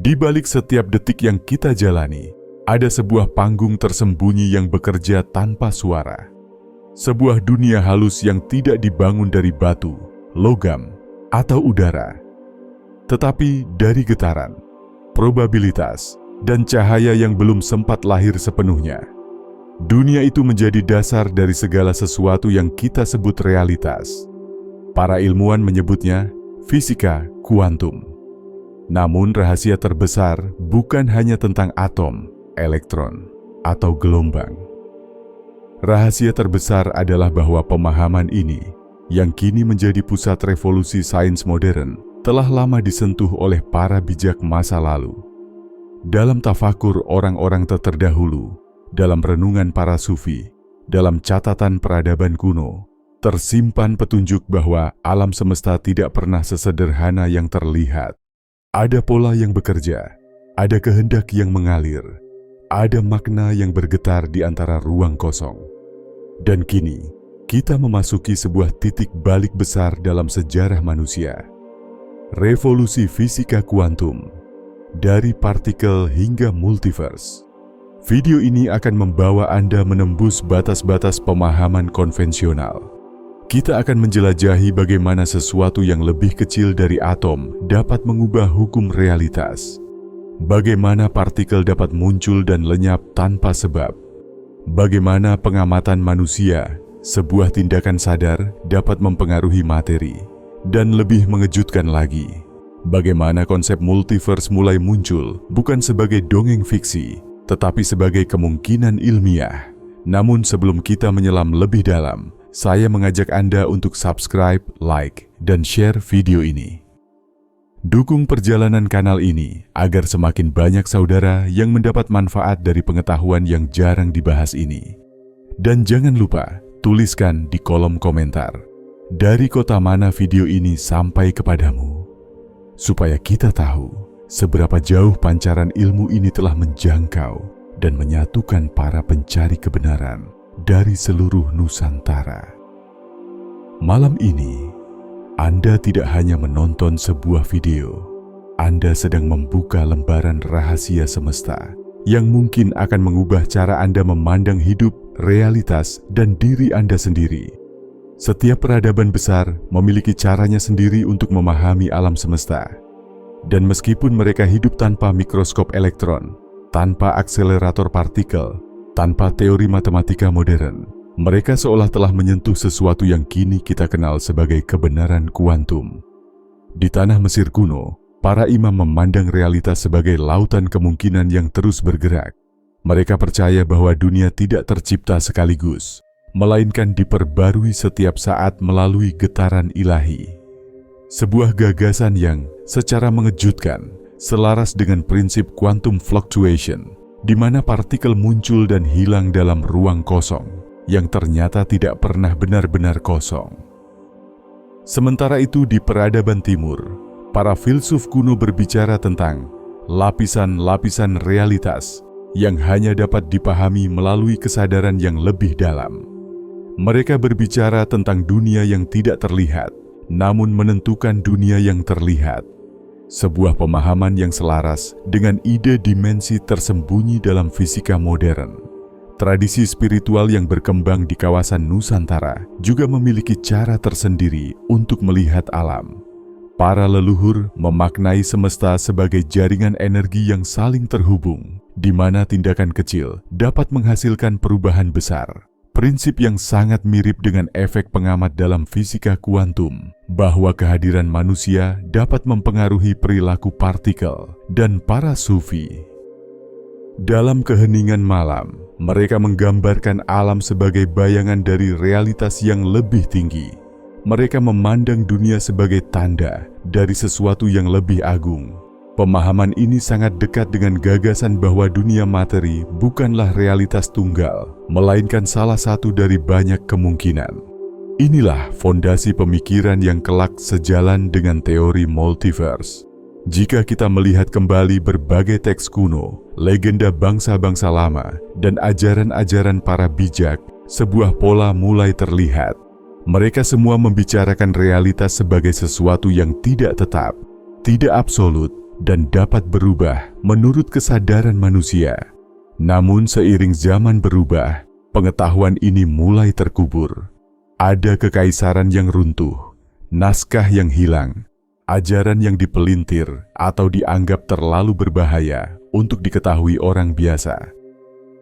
Di balik setiap detik yang kita jalani, ada sebuah panggung tersembunyi yang bekerja tanpa suara. Sebuah dunia halus yang tidak dibangun dari batu, logam, atau udara, tetapi dari getaran, probabilitas, dan cahaya yang belum sempat lahir sepenuhnya. Dunia itu menjadi dasar dari segala sesuatu yang kita sebut realitas. Para ilmuwan menyebutnya fisika kuantum. Namun rahasia terbesar bukan hanya tentang atom, elektron, atau gelombang. Rahasia terbesar adalah bahwa pemahaman ini, yang kini menjadi pusat revolusi sains modern, telah lama disentuh oleh para bijak masa lalu. Dalam tafakur orang-orang terdahulu, dalam renungan para sufi, dalam catatan peradaban kuno, tersimpan petunjuk bahwa alam semesta tidak pernah sesederhana yang terlihat. Ada pola yang bekerja, ada kehendak yang mengalir, ada makna yang bergetar di antara ruang kosong. Dan kini, kita memasuki sebuah titik balik besar dalam sejarah manusia. Revolusi fisika kuantum, dari partikel hingga multiverse. Video ini akan membawa Anda menembus batas-batas pemahaman konvensional. Kita akan menjelajahi bagaimana sesuatu yang lebih kecil dari atom dapat mengubah hukum realitas. Bagaimana partikel dapat muncul dan lenyap tanpa sebab. Bagaimana pengamatan manusia, sebuah tindakan sadar, dapat mempengaruhi materi. Dan lebih mengejutkan lagi, bagaimana konsep multiverse mulai muncul bukan sebagai dongeng fiksi, tetapi sebagai kemungkinan ilmiah. Namun sebelum kita menyelam lebih dalam, saya mengajak Anda untuk subscribe, like, dan share video ini. Dukung perjalanan kanal ini agar semakin banyak saudara yang mendapat manfaat dari pengetahuan yang jarang dibahas ini. Dan jangan lupa, tuliskan di kolom komentar, dari kota mana video ini sampai kepadamu, supaya kita tahu seberapa jauh pancaran ilmu ini telah menjangkau dan menyatukan para pencari kebenaran dari seluruh Nusantara. Malam ini, Anda tidak hanya menonton sebuah video, Anda sedang membuka lembaran rahasia semesta yang mungkin akan mengubah cara Anda memandang hidup, realitas, dan diri Anda sendiri. Setiap peradaban besar memiliki caranya sendiri untuk memahami alam semesta. Dan meskipun mereka hidup tanpa mikroskop elektron, tanpa akselerator partikel, tanpa teori matematika modern, mereka seolah telah menyentuh sesuatu yang kini kita kenal sebagai kebenaran kuantum. Di tanah Mesir kuno, para imam memandang realitas sebagai lautan kemungkinan yang terus bergerak. Mereka percaya bahwa dunia tidak tercipta sekaligus, melainkan diperbarui setiap saat melalui getaran ilahi. Sebuah gagasan yang secara mengejutkan selaras dengan prinsip quantum fluctuation, di mana partikel muncul dan hilang dalam ruang kosong yang ternyata tidak pernah benar-benar kosong. Sementara itu di peradaban timur, para filsuf kuno berbicara tentang lapisan-lapisan realitas yang hanya dapat dipahami melalui kesadaran yang lebih dalam. Mereka berbicara tentang dunia yang tidak terlihat, namun menentukan dunia yang terlihat. Sebuah pemahaman yang selaras dengan ide dimensi tersembunyi dalam fisika modern. Tradisi spiritual yang berkembang di kawasan Nusantara juga memiliki cara tersendiri untuk melihat alam. Para leluhur memaknai semesta sebagai jaringan energi yang saling terhubung, di mana tindakan kecil dapat menghasilkan perubahan besar. Prinsip yang sangat mirip dengan efek pengamat dalam fisika kuantum, bahwa kehadiran manusia dapat mempengaruhi perilaku partikel dan para sufi. Dalam keheningan malam, mereka menggambarkan alam sebagai bayangan dari realitas yang lebih tinggi. Mereka memandang dunia sebagai tanda dari sesuatu yang lebih agung. Pemahaman ini sangat dekat dengan gagasan bahwa dunia materi bukanlah realitas tunggal, melainkan salah satu dari banyak kemungkinan. Inilah fondasi pemikiran yang kelak sejalan dengan teori multiverse. Jika kita melihat kembali berbagai teks kuno, legenda bangsa-bangsa lama, dan ajaran-ajaran para bijak, sebuah pola mulai terlihat. Mereka semua membicarakan realitas sebagai sesuatu yang tidak tetap, tidak absolut, dan dapat berubah menurut kesadaran manusia. Namun seiring zaman berubah, pengetahuan ini mulai terkubur. Ada kekaisaran yang runtuh, naskah yang hilang, ajaran yang dipelintir atau dianggap terlalu berbahaya untuk diketahui orang biasa.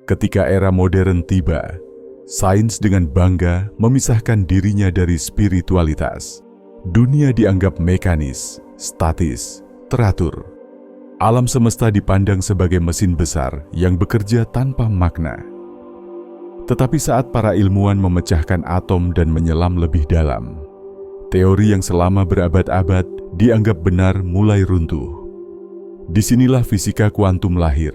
Ketika era modern tiba, sains dengan bangga memisahkan dirinya dari spiritualitas. Dunia dianggap mekanis, statis, teratur. Alam semesta dipandang sebagai mesin besar yang bekerja tanpa makna. Tetapi saat para ilmuwan memecahkan atom dan menyelam lebih dalam, teori yang selama berabad-abad dianggap benar mulai runtuh. Disinilah fisika kuantum lahir,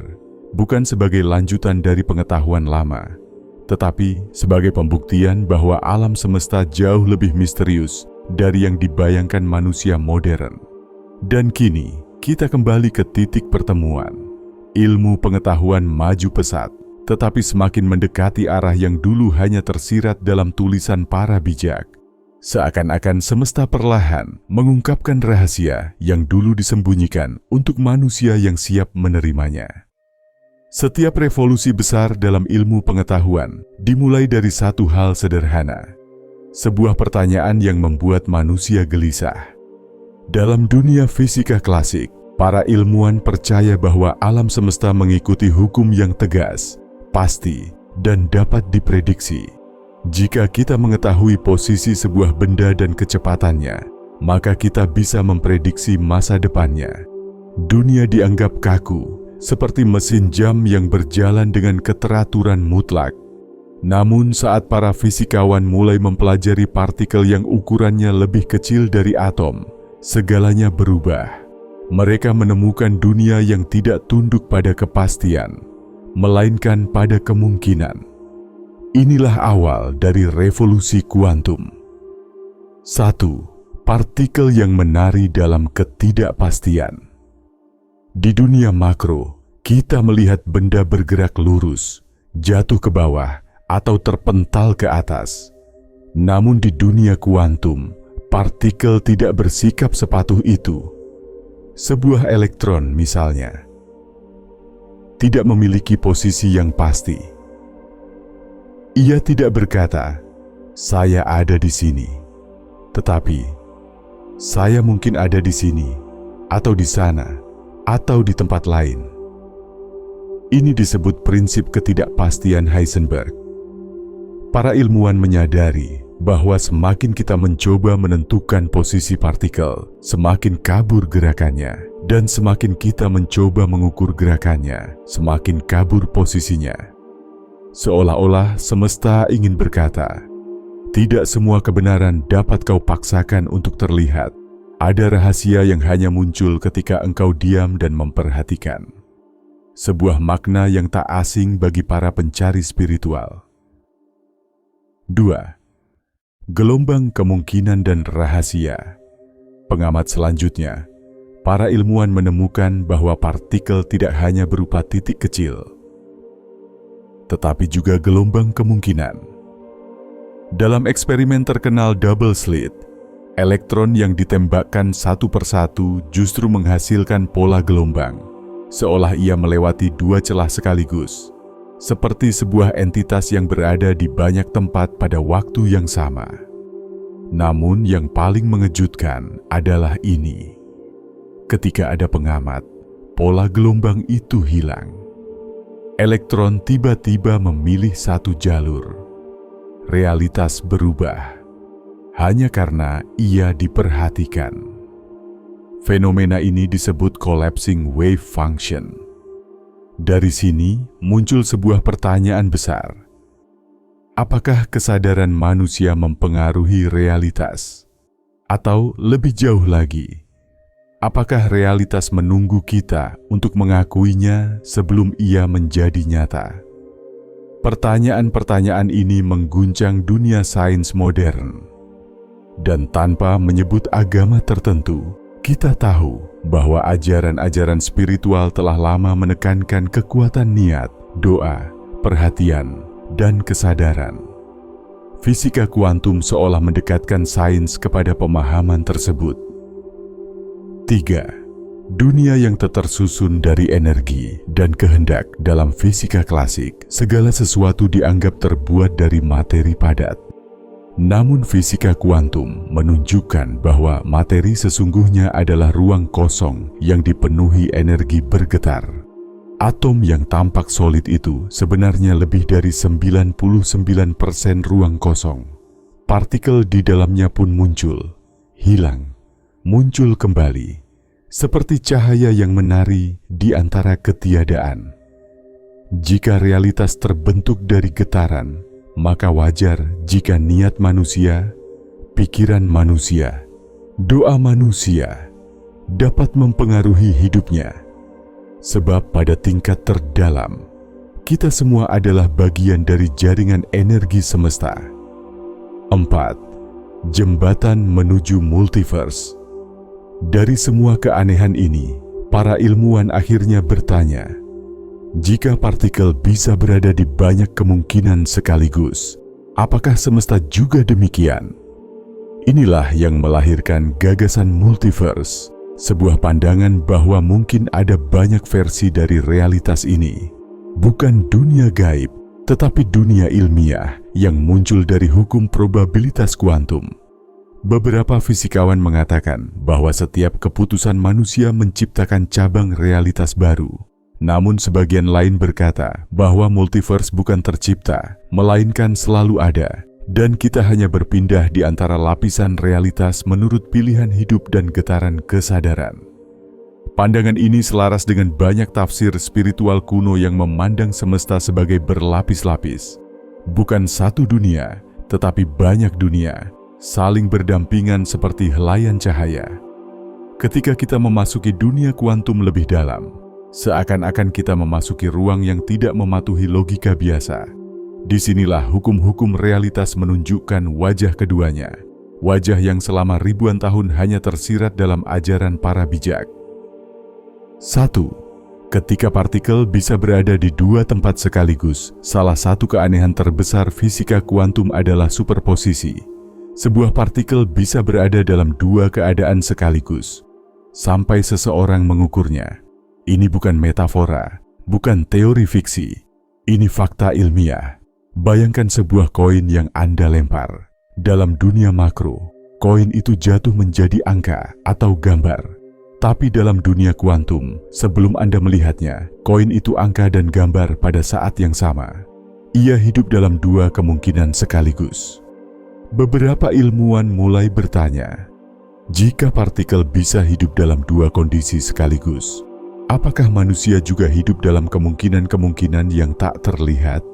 bukan sebagai lanjutan dari pengetahuan lama, tetapi sebagai pembuktian bahwa alam semesta jauh lebih misterius dari yang dibayangkan manusia modern. Dan kini, kita kembali ke titik pertemuan. Ilmu pengetahuan maju pesat, tetapi semakin mendekati arah yang dulu hanya tersirat dalam tulisan para bijak. Seakan-akan semesta perlahan mengungkapkan rahasia yang dulu disembunyikan untuk manusia yang siap menerimanya. Setiap revolusi besar dalam ilmu pengetahuan dimulai dari satu hal sederhana, sebuah pertanyaan yang membuat manusia gelisah. Dalam dunia fisika klasik, para ilmuwan percaya bahwa alam semesta mengikuti hukum yang tegas, pasti, dan dapat diprediksi. Jika kita mengetahui posisi sebuah benda dan kecepatannya, maka kita bisa memprediksi masa depannya. Dunia dianggap kaku, seperti mesin jam yang berjalan dengan keteraturan mutlak. Namun saat para fisikawan mulai mempelajari partikel yang ukurannya lebih kecil dari atom, segalanya berubah. Mereka menemukan dunia yang tidak tunduk pada kepastian, melainkan pada kemungkinan. Inilah awal dari revolusi kuantum. 1. Partikel yang menari dalam ketidakpastian. Di dunia makro, kita melihat benda bergerak lurus, jatuh ke bawah, atau terpental ke atas. Namun di dunia kuantum, partikel tidak bersikap sepatuh itu. Sebuah elektron misalnya, tidak memiliki posisi yang pasti. Ia tidak berkata, "Saya ada di sini," tetapi, "Saya mungkin ada di sini, atau di sana, atau di tempat lain." Ini disebut prinsip ketidakpastian Heisenberg. Para ilmuwan menyadari bahwa semakin kita mencoba menentukan posisi partikel, semakin kabur gerakannya, dan semakin kita mencoba mengukur gerakannya, semakin kabur posisinya. Seolah-olah semesta ingin berkata, tidak semua kebenaran dapat kau paksakan untuk terlihat. Ada rahasia yang hanya muncul ketika engkau diam dan memperhatikan. Sebuah makna yang tak asing bagi para pencari spiritual. 2. Gelombang kemungkinan dan rahasia. Pengamat selanjutnya, para ilmuwan menemukan bahwa partikel tidak hanya berupa titik kecil, tetapi juga gelombang kemungkinan. Dalam eksperimen terkenal double slit, elektron yang ditembakkan satu persatu justru menghasilkan pola gelombang, seolah ia melewati dua celah sekaligus, seperti sebuah entitas yang berada di banyak tempat pada waktu yang sama. Namun yang paling mengejutkan adalah ini. Ketika ada pengamat, pola gelombang itu hilang. Elektron tiba-tiba memilih satu jalur. Realitas berubah hanya karena ia diperhatikan. Fenomena ini disebut collapsing wave function. Dari sini muncul sebuah pertanyaan besar. Apakah kesadaran manusia mempengaruhi realitas? Atau lebih jauh lagi, apakah realitas menunggu kita untuk mengakuinya sebelum ia menjadi nyata? Pertanyaan-pertanyaan ini mengguncang dunia sains modern. Dan tanpa menyebut agama tertentu, kita tahu bahwa ajaran-ajaran spiritual telah lama menekankan kekuatan niat, doa, perhatian, dan kesadaran. Fisika kuantum seolah mendekatkan sains kepada pemahaman tersebut. 3. Dunia yang tersusun dari energi dan kehendak. Dalam fisika klasik, segala sesuatu dianggap terbuat dari materi padat. Namun fisika kuantum menunjukkan bahwa materi sesungguhnya adalah ruang kosong yang dipenuhi energi bergetar. Atom yang tampak solid itu sebenarnya lebih dari 99% ruang kosong. Partikel di dalamnya pun muncul, hilang, muncul kembali, seperti cahaya yang menari di antara ketiadaan. Jika realitas terbentuk dari getaran, maka wajar jika niat manusia, pikiran manusia, doa manusia dapat mempengaruhi hidupnya. Sebab pada tingkat terdalam, kita semua adalah bagian dari jaringan energi semesta. 4. Jembatan menuju multiverse. Dari semua keanehan ini, para ilmuwan akhirnya bertanya, jika partikel bisa berada di banyak kemungkinan sekaligus, apakah semesta juga demikian? Inilah yang melahirkan gagasan multiverse, sebuah pandangan bahwa mungkin ada banyak versi dari realitas ini. Bukan dunia gaib, tetapi dunia ilmiah yang muncul dari hukum probabilitas kuantum. Beberapa fisikawan mengatakan bahwa setiap keputusan manusia menciptakan cabang realitas baru. Namun sebagian lain berkata bahwa multiverse bukan tercipta, melainkan selalu ada, dan kita hanya berpindah di antara lapisan realitas menurut pilihan hidup dan getaran kesadaran. Pandangan ini selaras dengan banyak tafsir spiritual kuno yang memandang semesta sebagai berlapis-lapis. Bukan satu dunia, tetapi banyak dunia, saling berdampingan seperti helaian cahaya. Ketika kita memasuki dunia kuantum lebih dalam, seakan-akan kita memasuki ruang yang tidak mematuhi logika biasa. Disinilah hukum-hukum realitas menunjukkan wajah keduanya, wajah yang selama ribuan tahun hanya tersirat dalam ajaran para bijak. 1. Ketika partikel bisa berada di dua tempat sekaligus, salah satu keanehan terbesar fisika kuantum adalah superposisi. Sebuah partikel bisa berada dalam dua keadaan sekaligus, sampai seseorang mengukurnya. Ini bukan metafora, bukan teori fiksi, ini fakta ilmiah. Bayangkan sebuah koin yang Anda lempar. Dalam dunia makro, koin itu jatuh menjadi angka atau gambar. Tapi dalam dunia kuantum, sebelum Anda melihatnya, koin itu angka dan gambar pada saat yang sama. Ia hidup dalam dua kemungkinan sekaligus. Beberapa ilmuwan mulai bertanya, jika partikel bisa hidup dalam dua kondisi sekaligus, apakah manusia juga hidup dalam kemungkinan-kemungkinan yang tak terlihat?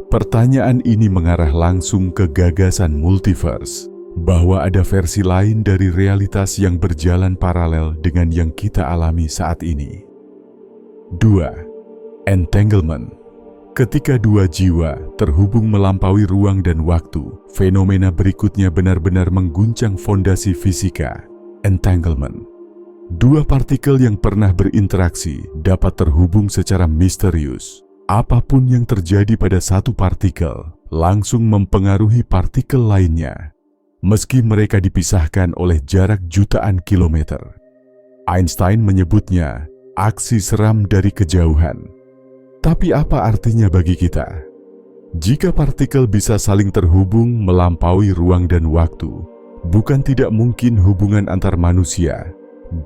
Pertanyaan ini mengarah langsung ke gagasan multiverse, bahwa ada versi lain dari realitas yang berjalan paralel dengan yang kita alami saat ini. 2. Entanglement. Ketika dua jiwa terhubung melampaui ruang dan waktu, fenomena berikutnya benar-benar mengguncang fondasi fisika, entanglement. Dua partikel yang pernah berinteraksi dapat terhubung secara misterius. Apapun yang terjadi pada satu partikel langsung mempengaruhi partikel lainnya, meski mereka dipisahkan oleh jarak jutaan kilometer. Einstein menyebutnya aksi seram dari kejauhan. Tapi apa artinya bagi kita? Jika partikel bisa saling terhubung melampaui ruang dan waktu, bukan tidak mungkin hubungan antar manusia,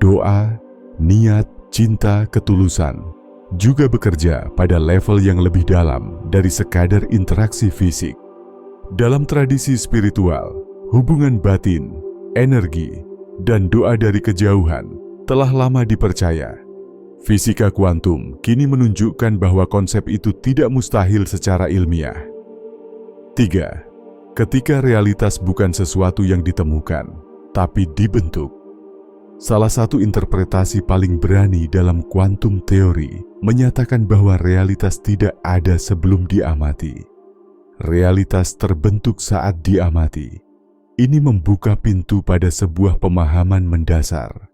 doa, niat, cinta, ketulusan, juga bekerja pada level yang lebih dalam dari sekadar interaksi fisik. Dalam tradisi spiritual, hubungan batin, energi, dan doa dari kejauhan telah lama dipercaya. Fisika kuantum kini menunjukkan bahwa konsep itu tidak mustahil secara ilmiah. 3. Ketika realitas bukan sesuatu yang ditemukan, tapi dibentuk. Salah satu interpretasi paling berani dalam kuantum teori menyatakan bahwa realitas tidak ada sebelum diamati. Realitas terbentuk saat diamati. Ini membuka pintu pada sebuah pemahaman mendasar.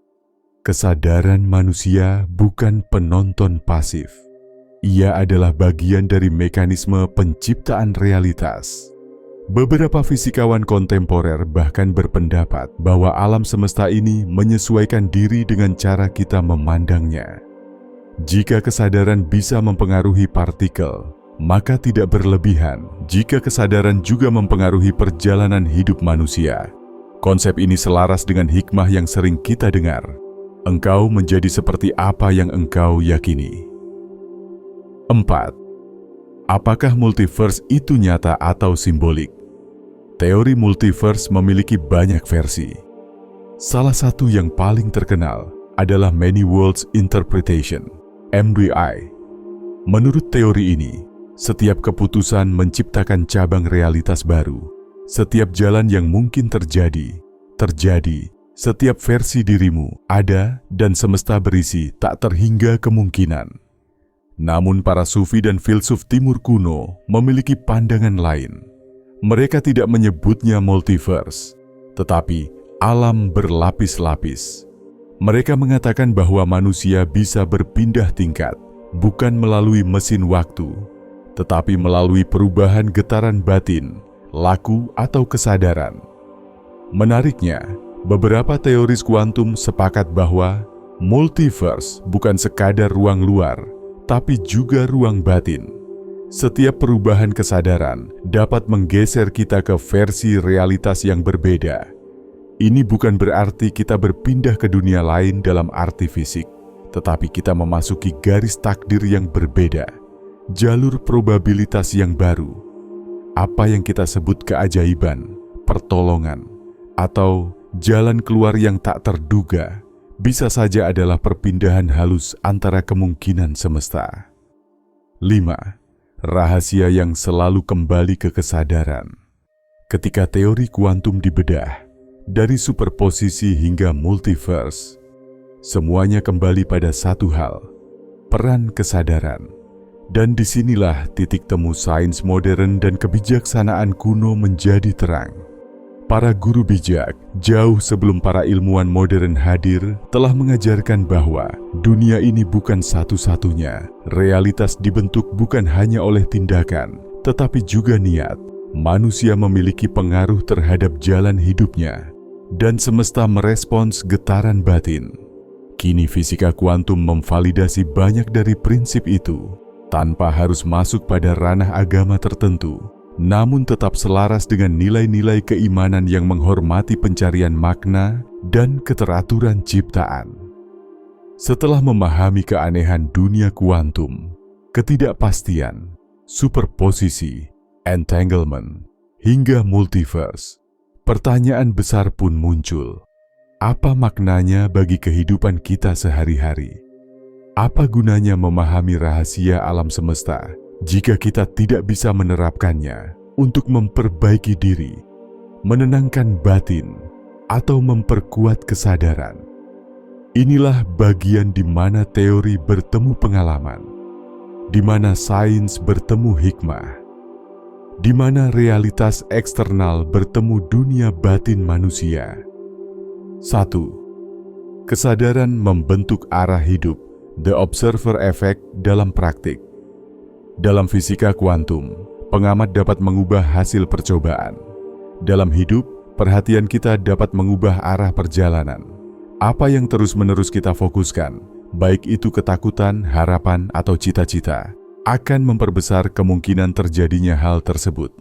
Kesadaran manusia bukan penonton pasif. Ia adalah bagian dari mekanisme penciptaan realitas. Beberapa fisikawan kontemporer bahkan berpendapat bahwa alam semesta ini menyesuaikan diri dengan cara kita memandangnya. Jika kesadaran bisa mempengaruhi partikel, maka tidak berlebihan jika kesadaran juga mempengaruhi perjalanan hidup manusia. Konsep ini selaras dengan hikmah yang sering kita dengar. Engkau menjadi seperti apa yang engkau yakini. 4. Apakah multiverse itu nyata atau simbolik? Teori multiverse memiliki banyak versi. Salah satu yang paling terkenal adalah Many Worlds Interpretation, MWI. Menurut teori ini, setiap keputusan menciptakan cabang realitas baru. Setiap jalan yang mungkin terjadi. Setiap versi dirimu ada dan semesta berisi tak terhingga kemungkinan. Namun para sufi dan filsuf timur kuno memiliki pandangan lain. Mereka tidak menyebutnya multiverse, tetapi alam berlapis-lapis. Mereka mengatakan bahwa manusia bisa berpindah tingkat, bukan melalui mesin waktu, tetapi melalui perubahan getaran batin, laku atau kesadaran. Menariknya, beberapa teoris kuantum sepakat bahwa multiverse bukan sekadar ruang luar, tapi juga ruang batin. Setiap perubahan kesadaran dapat menggeser kita ke versi realitas yang berbeda. Ini bukan berarti kita berpindah ke dunia lain dalam arti fisik, tetapi kita memasuki garis takdir yang berbeda, jalur probabilitas yang baru. Apa yang kita sebut keajaiban, pertolongan, atau jalan keluar yang tak terduga, bisa saja adalah perpindahan halus antara kemungkinan semesta. 5. Rahasia yang selalu kembali ke kesadaran. Ketika teori kuantum dibedah, dari superposisi hingga multiverse, semuanya kembali pada satu hal, peran kesadaran. Dan disinilah titik temu sains modern dan kebijaksanaan kuno menjadi terang. Para guru bijak, jauh sebelum para ilmuwan modern hadir, telah mengajarkan bahwa dunia ini bukan satu-satunya. Realitas dibentuk bukan hanya oleh tindakan, tetapi juga niat. Manusia memiliki pengaruh terhadap jalan hidupnya, dan semesta merespons getaran batin. Kini fisika kuantum memvalidasi banyak dari prinsip itu, tanpa harus masuk pada ranah agama tertentu, namun tetap selaras dengan nilai-nilai keimanan yang menghormati pencarian makna dan keteraturan ciptaan. Setelah memahami keanehan dunia kuantum, ketidakpastian, superposisi, entanglement, hingga multiverse, pertanyaan besar pun muncul. Apa maknanya bagi kehidupan kita sehari-hari? Apa gunanya memahami rahasia alam semesta jika kita tidak bisa menerapkannya untuk memperbaiki diri, menenangkan batin, atau memperkuat kesadaran? Inilah bagian di mana teori bertemu pengalaman, di mana sains bertemu hikmah, di mana realitas eksternal bertemu dunia batin manusia. 1. Kesadaran membentuk arah hidup, the observer effect dalam praktik. Dalam fisika kuantum, pengamat dapat mengubah hasil percobaan. Dalam hidup, perhatian kita dapat mengubah arah perjalanan. Apa yang terus-menerus kita fokuskan, baik itu ketakutan, harapan, atau cita-cita, akan memperbesar kemungkinan terjadinya hal tersebut.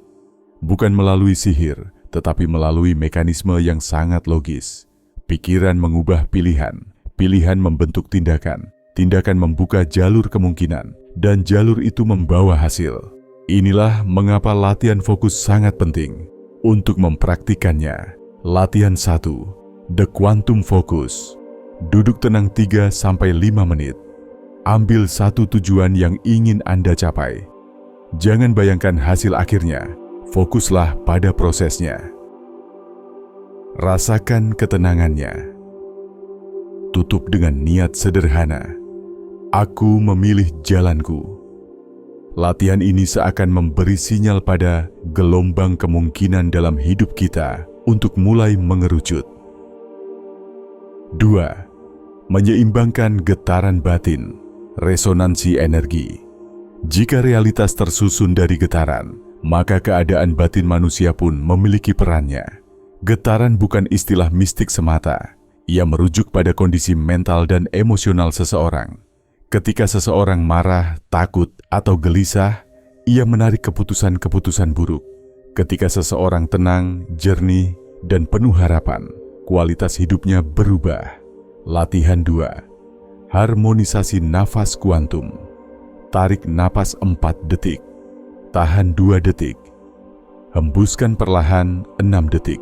Bukan melalui sihir, tetapi melalui mekanisme yang sangat logis. Pikiran mengubah pilihan, pilihan membentuk tindakan, tindakan membuka jalur kemungkinan, dan jalur itu membawa hasil. Inilah mengapa latihan fokus sangat penting. Untuk mempraktikannya, latihan 1, The Quantum Focus. Duduk tenang 3-5 menit. Ambil satu tujuan yang ingin Anda capai. Jangan bayangkan hasil akhirnya, fokuslah pada prosesnya. Rasakan ketenangannya. Tutup dengan niat sederhana. Aku memilih jalanku. Latihan ini seakan memberi sinyal pada gelombang kemungkinan dalam hidup kita untuk mulai mengerucut. 2. Menyeimbangkan getaran batin, resonansi energi. Jika realitas tersusun dari getaran, maka keadaan batin manusia pun memiliki perannya. Getaran bukan istilah mistik semata. Ia merujuk pada kondisi mental dan emosional seseorang. Ketika seseorang marah, takut, atau gelisah, ia menarik keputusan-keputusan buruk. Ketika seseorang tenang, jernih, dan penuh harapan, kualitas hidupnya berubah. Latihan 2. Harmonisasi nafas kuantum. Tarik napas 4 detik. Tahan 2 detik. Hembuskan perlahan 6 detik.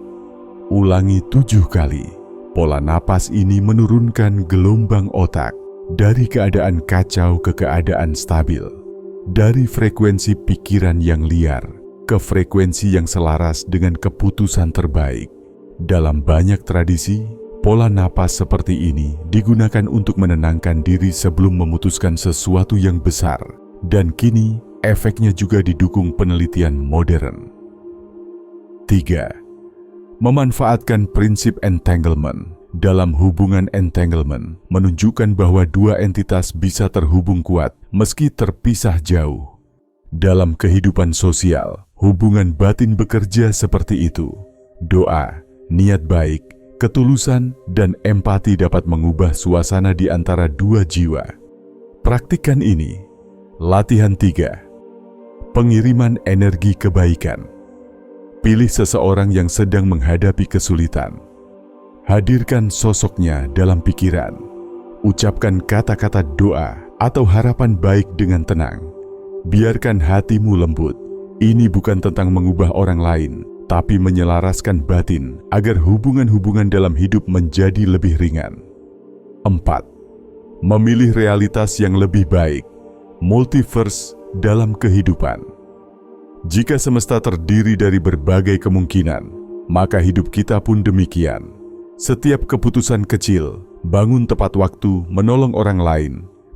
Ulangi 7 kali. Pola napas ini menurunkan gelombang otak dari keadaan kacau ke keadaan stabil. Dari frekuensi pikiran yang liar ke frekuensi yang selaras dengan keputusan terbaik. Dalam banyak tradisi, pola napas seperti ini digunakan untuk menenangkan diri sebelum memutuskan sesuatu yang besar. Dan kini, efeknya juga didukung penelitian modern. 3. Memanfaatkan prinsip entanglement. Dalam hubungan entanglement, menunjukkan bahwa dua entitas bisa terhubung kuat meski terpisah jauh. Dalam kehidupan sosial, hubungan batin bekerja seperti itu. Doa, niat baik, ketulusan, dan empati dapat mengubah suasana di antara dua jiwa. Praktikkan ini. Latihan 3. Pengiriman energi kebaikan. Pilih seseorang yang sedang menghadapi kesulitan. Hadirkan sosoknya dalam pikiran. Ucapkan kata-kata doa atau harapan baik dengan tenang. Biarkan hatimu lembut. Ini bukan tentang mengubah orang lain, tapi menyelaraskan batin agar hubungan-hubungan dalam hidup menjadi lebih ringan. 4. Memilih realitas yang lebih baik. Multiverse dalam kehidupan. Jika semesta terdiri dari berbagai kemungkinan, maka hidup kita pun demikian. Setiap keputusan kecil, bangun tepat waktu, menolong orang lain,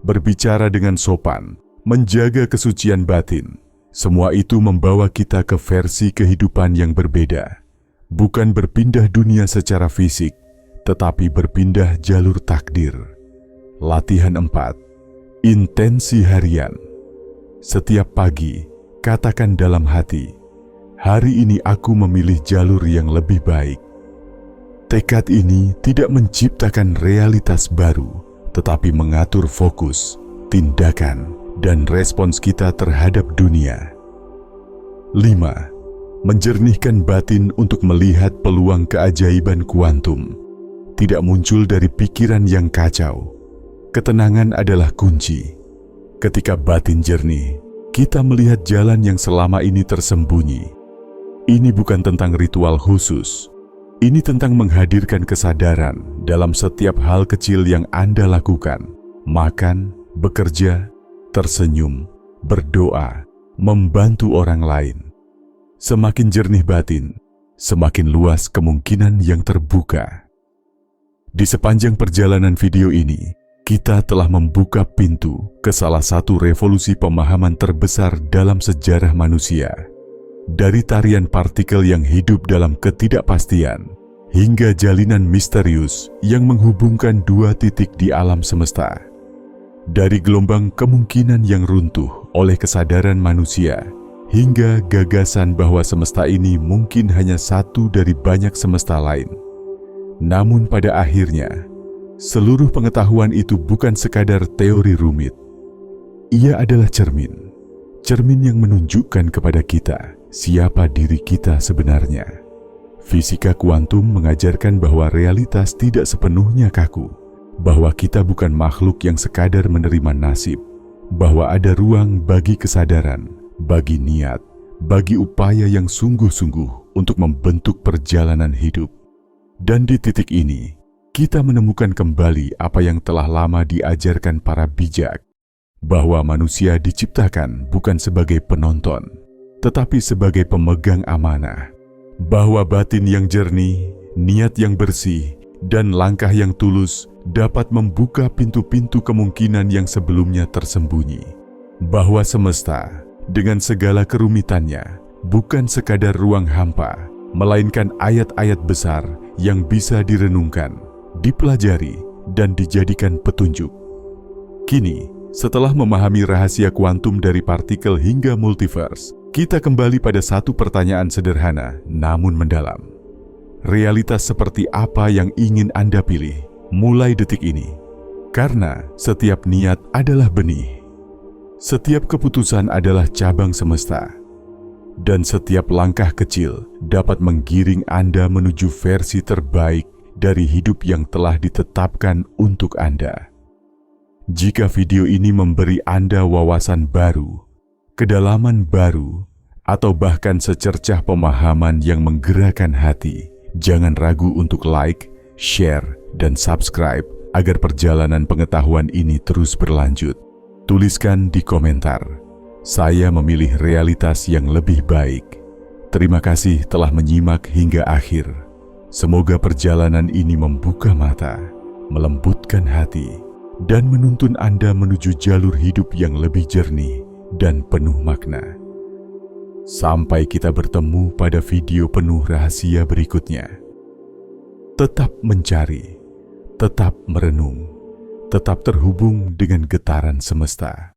berbicara dengan sopan, menjaga kesucian batin, semua itu membawa kita ke versi kehidupan yang berbeda. Bukan berpindah dunia secara fisik, tetapi berpindah jalur takdir. Latihan 4. Intensi harian. Setiap pagi, katakan dalam hati, hari ini aku memilih jalur yang lebih baik. Tekad ini tidak menciptakan realitas baru, tetapi mengatur fokus, tindakan, dan respons kita terhadap dunia. 5. Menjernihkan batin untuk melihat peluang keajaiban kuantum. Tidak muncul dari pikiran yang kacau. Ketenangan adalah kunci. Ketika batin jernih, kita melihat jalan yang selama ini tersembunyi. Ini bukan tentang ritual khusus. Ini tentang menghadirkan kesadaran dalam setiap hal kecil yang Anda lakukan. Makan, bekerja, tersenyum, berdoa, membantu orang lain. Semakin jernih batin, semakin luas kemungkinan yang terbuka. Di sepanjang perjalanan video ini, kita telah membuka pintu ke salah satu revolusi pemahaman terbesar dalam sejarah manusia. Dari tarian partikel yang hidup dalam ketidakpastian, hingga jalinan misterius yang menghubungkan dua titik di alam semesta. Dari gelombang kemungkinan yang runtuh oleh kesadaran manusia, hingga gagasan bahwa semesta ini mungkin hanya satu dari banyak semesta lain. Namun pada akhirnya, seluruh pengetahuan itu bukan sekadar teori rumit. Ia adalah cermin yang menunjukkan kepada kita siapa diri kita sebenarnya. Fisika kuantum mengajarkan bahwa realitas tidak sepenuhnya kaku, bahwa kita bukan makhluk yang sekadar menerima nasib, bahwa ada ruang bagi kesadaran, bagi niat, bagi upaya yang sungguh-sungguh untuk membentuk perjalanan hidup. Dan di titik ini, kita menemukan kembali apa yang telah lama diajarkan para bijak, bahwa manusia diciptakan bukan sebagai penonton, tetapi sebagai pemegang amanah, bahwa batin yang jernih, niat yang bersih, dan langkah yang tulus dapat membuka pintu-pintu kemungkinan yang sebelumnya tersembunyi, bahwa semesta dengan segala kerumitannya bukan sekadar ruang hampa, melainkan ayat-ayat besar yang bisa direnungkan, dipelajari, dan dijadikan petunjuk. Kini, setelah memahami rahasia kuantum dari partikel hingga multiverse, Kita kembali pada satu pertanyaan sederhana namun mendalam. Realitas seperti apa yang ingin Anda pilih mulai detik ini? Karena setiap niat adalah benih. Setiap keputusan adalah cabang semesta. Dan setiap langkah kecil dapat menggiring Anda menuju versi terbaik dari hidup yang telah ditetapkan untuk Anda. Jika video ini memberi Anda wawasan baru, kedalaman baru, atau bahkan secercah pemahaman yang menggerakkan hati, jangan ragu untuk like, share, dan subscribe agar perjalanan pengetahuan ini terus berlanjut. Tuliskan di komentar, "Saya memilih realitas yang lebih baik." Terima kasih telah menyimak hingga akhir. Semoga perjalanan ini membuka mata, melembutkan hati, dan menuntun Anda menuju jalur hidup yang lebih jernih dan penuh makna. Sampai kita bertemu pada video penuh rahasia berikutnya. Tetap mencari, tetap merenung, tetap terhubung dengan getaran semesta.